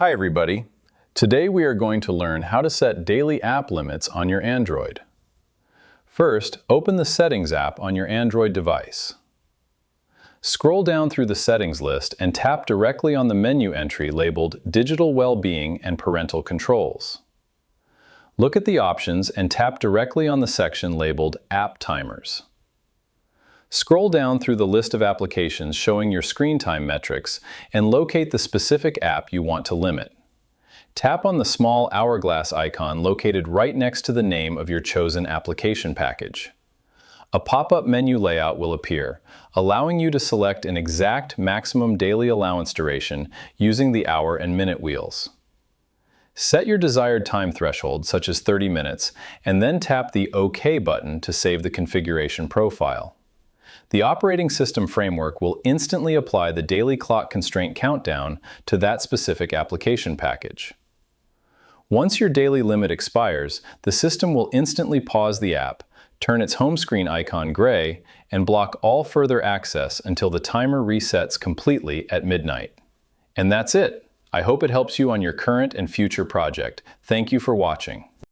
Hi everybody. Today we are going to learn how to set daily app limits on your Android. First, open the Settings app on your Android device. Scroll down through the Settings list and tap directly on the menu entry labeled Digital Wellbeing and Parental Controls. Look at the options and tap directly on the section labeled App Timers. Scroll down through the list of applications showing your screen time metrics and locate the specific app you want to limit. Tap on the small hourglass icon located right next to the name of your chosen application package. A pop-up menu layout will appear, allowing you to select an exact maximum daily allowance duration using the hour and minute wheels. Set your desired time threshold, such as 30 minutes, and then tap the OK button to save the configuration profile. The operating system framework will instantly apply the daily clock constraint countdown to that specific application package. Once your daily limit expires, the system will instantly pause the app, turn its home screen icon gray, and block all further access until the timer resets completely at midnight. And that's it. I hope it helps you on your current and future project. Thank you for watching.